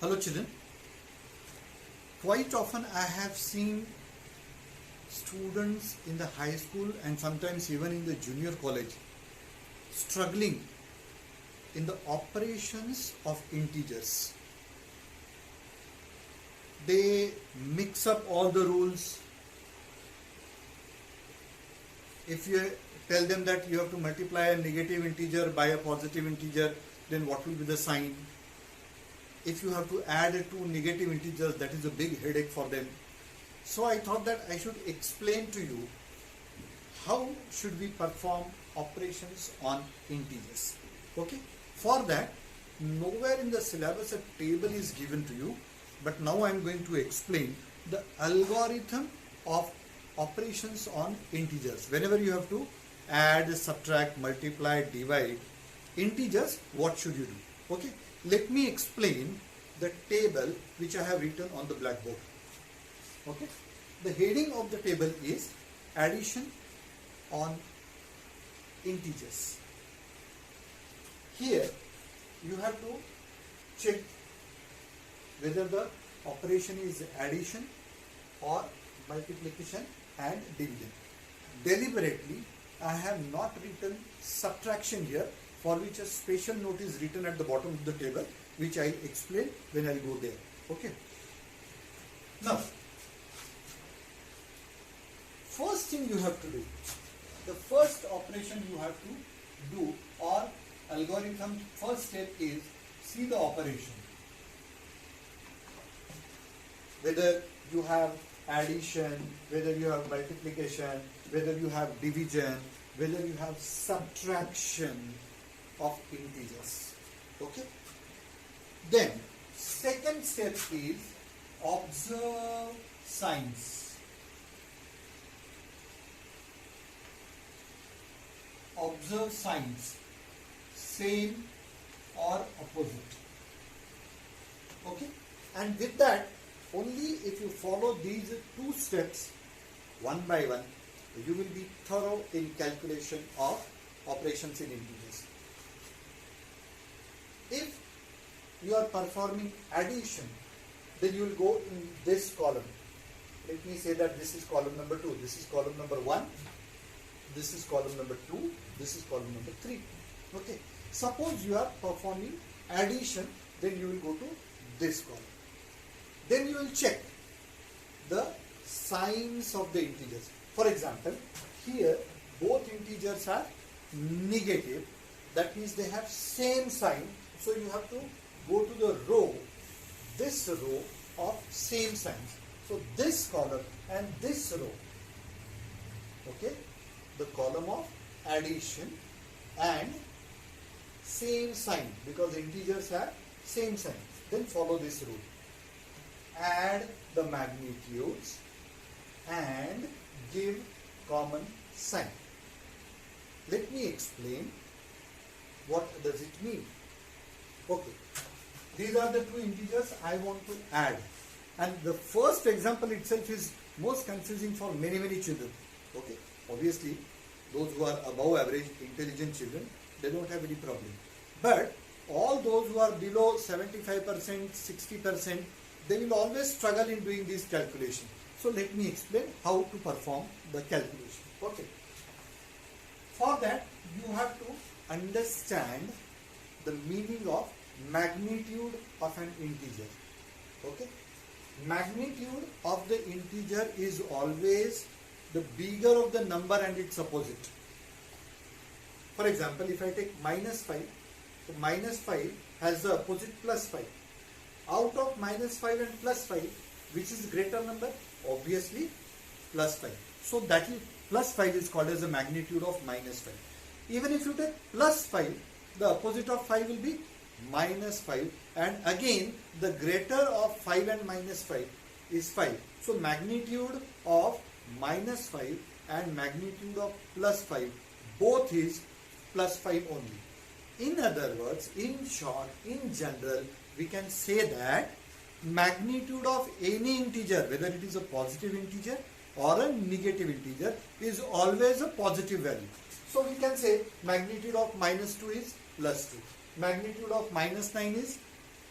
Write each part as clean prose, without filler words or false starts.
Hello children. Quite often I have seen students in the high school and sometimes even in the junior college struggling in the operations of integers. They mix up all the rules. If you tell them that you have to multiply a negative integer by a positive integer, then what will be the sign? If you have to add two negative integers, that is a big headache for them. So I thought that I should explain to you how should we perform operations on integers. Okay? For that, nowhere in the syllabus a table is given to you, but now I am going to explain the algorithm of operations on integers. Whenever you have to add, subtract, multiply, divide integers, what should you do? Okay? Let me explain the table which I have written on the blackboard. Okay? The heading of the table is addition on integers. Here you have to check whether the operation is addition or multiplication and division. Deliberately I have not written subtraction here, for which a special note is written at the bottom of the table, which I will explain when I will go there. Okay. Now, first thing you have to do, the first operation you have to do or algorithm, first step is see the operation. Whether you have addition, whether you have multiplication, whether you have division, whether you have subtraction of integers. Okay. Then second step is observe signs. Observe signs, same or opposite. Okay. And with that, only if you follow these two steps one by one, you will be thorough in calculation of operations in integers. If you are performing addition, then you will go in this column. Let me say that this is column number 2, this is column number 1, this is column number 2, this is column number 3. Okay. Suppose you are performing addition, then you will go to this column. Then you will check the signs of the integers. For example, here both integers are negative, that means they have same sign. So you have to go to the row, this row of same signs. So this column and this row, okay, the column of addition and same sign, because integers have same sign. Then follow this rule. Add the magnitudes and give common sign. Let me explain what does it mean. Okay, these are the two integers I want to add, and the first example itself is most confusing for many children. Okay, obviously those who are above average intelligent children, they don't have any problem, but all those who are below 75%, 60%, they will always struggle in doing this calculation. So let me explain how to perform the calculation. Okay, for that you have to understand the meaning of magnitude of an integer. Okay, magnitude of the integer is always the bigger of the number and its opposite. For example, if I take minus 5, so minus 5 has the opposite plus 5. Out of minus 5 and plus 5, which is greater number? Obviously plus 5. So that is plus 5 is called as the magnitude of minus 5. Even if you take plus 5, the opposite of 5 will be minus 5, and again the greater of 5 and minus 5 is 5. So magnitude of minus 5 and magnitude of plus 5 both is plus 5 only. In other words, in short, in general, we can say that magnitude of any integer, whether it is a positive integer or a negative integer, is always a positive value. So we can say magnitude of minus 2 is plus 2. Magnitude of minus 9 is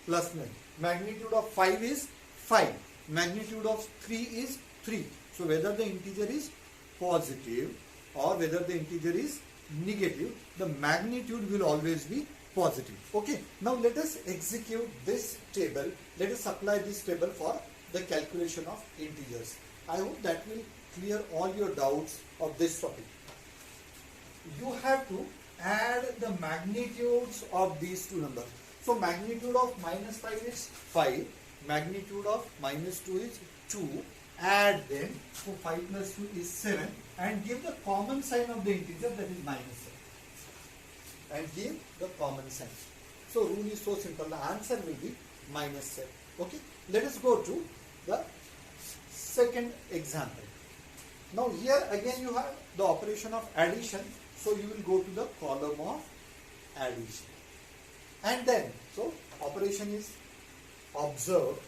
plus 9. Magnitude of 5 is 5. Magnitude of 3 is 3. So whether the integer is positive or whether the integer is negative, the magnitude will always be positive. Okay. Now let us execute this table. Let us apply this table for the calculation of integers. I hope that will clear all your doubts of this topic. You have to add the magnitudes of these two numbers. So magnitude of minus 5 is 5. Magnitude of minus 2 is 2. Add them. So 5 plus 2 is 7. And give the common sign of the integer, that is minus 7. And give the common sign. So rule is so simple. The answer will be minus 7. Okay. Let us go to the second example. Now here again you have the operation of addition. So you will go to the column of addition. And then, so operation is observed.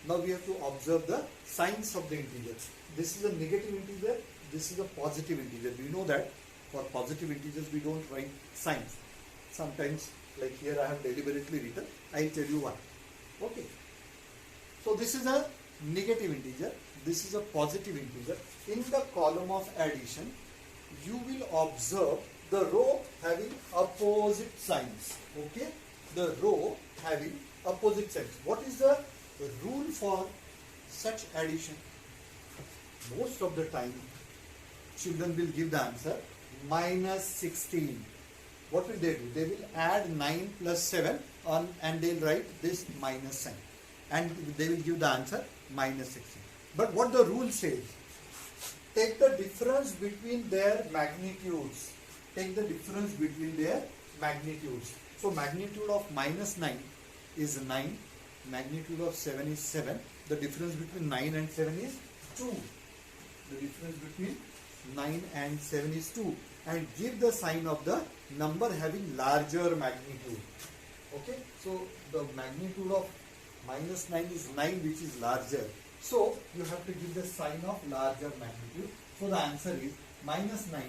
Now we have to observe the signs of the integer. This is a negative integer. This is a positive integer. We know that for positive integers we don't write signs. Sometimes, like here I have deliberately written. I'll tell you why. Okay. So this is a negative integer. This is a positive integer. In the column of addition, you will observe the row having opposite signs. Okay. The row having opposite signs. What is the rule for such addition? Most of the time, children will give the answer minus 16. What will they do? They will add 9 plus 7 on, and they will write this minus sign. And they will give the answer minus 16. But what the rule says, take the difference between their magnitudes. Take the difference between their magnitudes. So magnitude of minus 9 is 9. Magnitude of 7 is 7. The difference between 9 and 7 is 2. The difference between 9 and 7 is 2. And give the sign of the number having larger magnitude. Okay. So the magnitude of minus 9 is 9, which is larger. So you have to give the sign of larger magnitude. So the answer is minus 9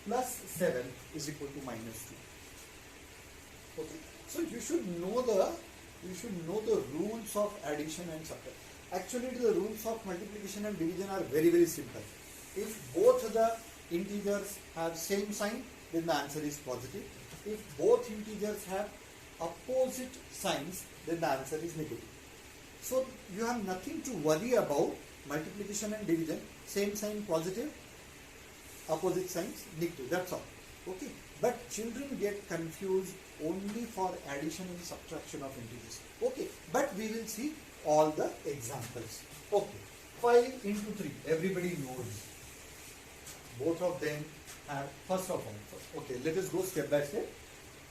plus 7 is equal to minus 2. Okay. So you should know the rules of addition and subtraction. Actually, the rules of multiplication and division are very, very simple. If both the integers have same sign, then the answer is positive. If both integers have opposite signs, then the answer is negative. So you have nothing to worry about multiplication and division. Same sign positive, opposite signs negative. That's all. Okay. But children get confused only for addition and subtraction of integers. Okay. But we will see all the examples. Okay. 5 into 3. Everybody knows. Both of them have, first of all, okay, let us go step by step.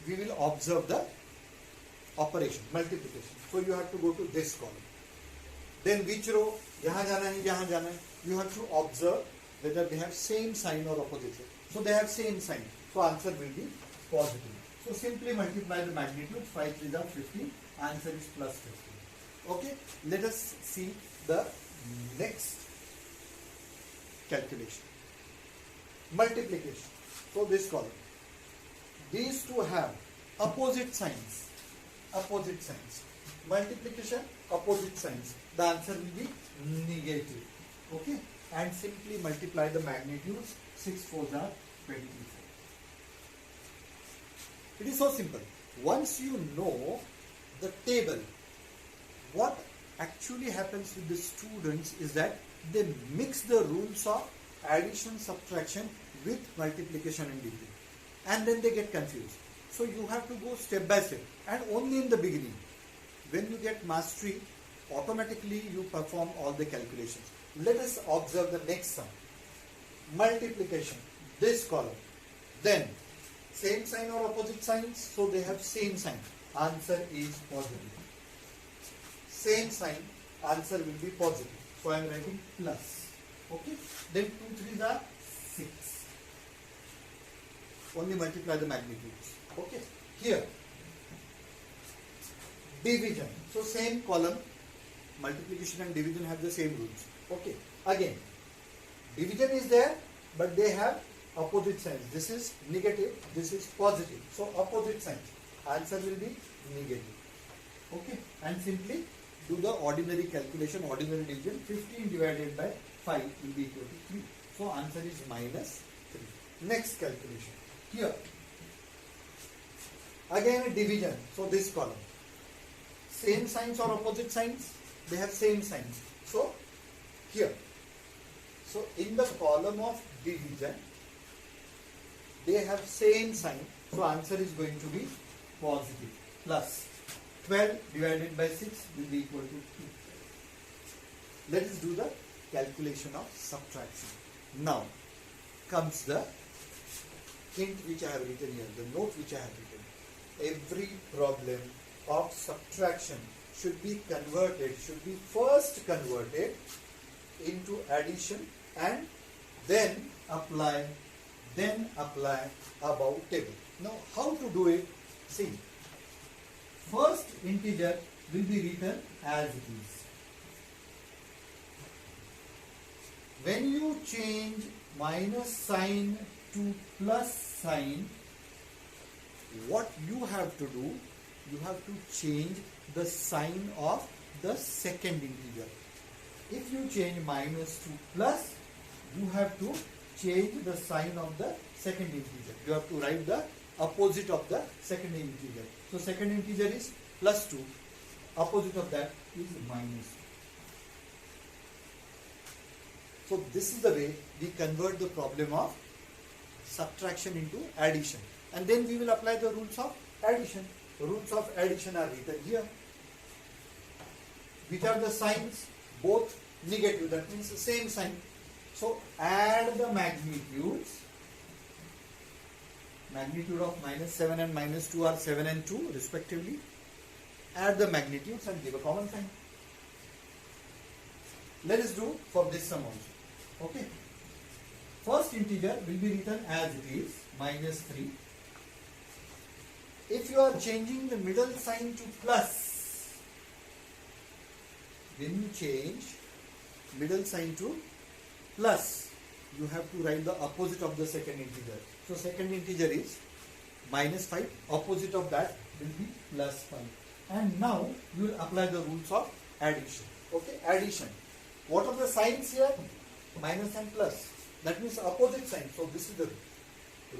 We will observe the operation, multiplication. So you have to go to this column. Then which row? Yahan jana hai, yahan jana hai. You have to observe whether they have same sign or opposite sign. So they have same sign. So answer will be positive. So simply multiply the magnitude. 5 3 are 15. Answer is plus 15. Okay. Let us see the next calculation. Multiplication. So this column. These two have opposite signs. Opposite signs. Multiplication, opposite signs. The answer will be negative. Okay. And simply multiply the magnitudes. 6 4s are 24. It is so simple. Once you know the table, what actually happens with the students is that they mix the rules of addition, subtraction with multiplication and division. And then they get confused. So you have to go step by step. And only in the beginning, when you get mastery, automatically you perform all the calculations. Let us observe the next sum. Multiplication. This column. Then, same sign or opposite signs? So they have same sign. Answer is positive. Same sign. Answer will be positive. So I am writing plus. Okay. Then 2 3s are 6. Only multiply the magnitudes. Okay. Here. Division. So same column. Multiplication and division have the same rules. Okay. Again. Division is there, but they have opposite signs. This is negative. This is positive. So opposite signs. Answer will be negative. Okay. And simply do the ordinary calculation, ordinary division. 15 divided by 5 will be equal to 3. So answer is minus 3. Next calculation. Here, again a division. So this column. Same signs or opposite signs? They have same signs. So here. So in the column of division, they have same sign. So answer is going to be positive. Plus 12 divided by 6 will be equal to 2. Let us do the calculation of subtraction. Now comes the hint which I have written here, the note which I have written. Every problem of subtraction should be first converted into addition and then apply above table. Now how to do it? See, first integer will be written as it is. When you change minus sign to plus sign, what you have to do, you have to change the sign of the second integer. If you change minus to plus, you have to change the sign of the second integer. You have to write the opposite of the second integer. So second integer is plus 2. Opposite of that is minus 2. So this is the way we convert the problem of subtraction into addition. And then we will apply the rules of addition. The rules of addition are written here. Which are the signs? Both negative. That means the same sign. So add the magnitudes. Magnitude of minus 7 and minus 2 are 7 and 2 respectively. Add the magnitudes and give a common sign. Let us do for this sum also. Okay. First integer will be written as it is, minus 3. If you are changing the middle sign to plus, when you change middle sign to plus, you have to write the opposite of the second integer. So second integer is minus 5, opposite of that will be plus 5. And now you will apply the rules of addition. Okay, addition. What are the signs here? Minus and plus. That means opposite sign. So this is the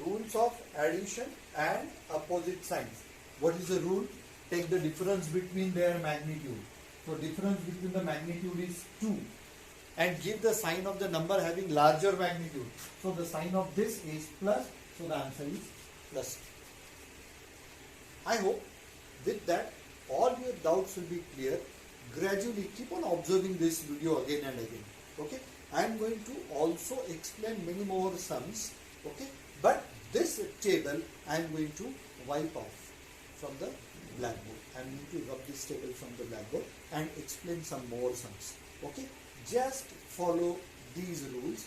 rules of addition and opposite signs. What is the rule? Take the difference between their magnitude. So difference between the magnitude is 2. And give the sign of the number having larger magnitude. So the sign of this is plus. So the answer is plus. I hope with that all your doubts will be clear. Gradually keep on observing this video again and again. Okay. I am going to also explain many more sums. Okay. But this table I am going to wipe off from the blackboard. I am going to rub this table from the blackboard and explain some more sums. Okay. Just follow these rules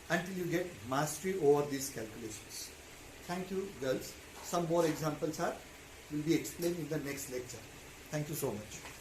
until you get mastery over these calculations. Thank you, girls. Some more examples will be explained in the next lecture. Thank you so much.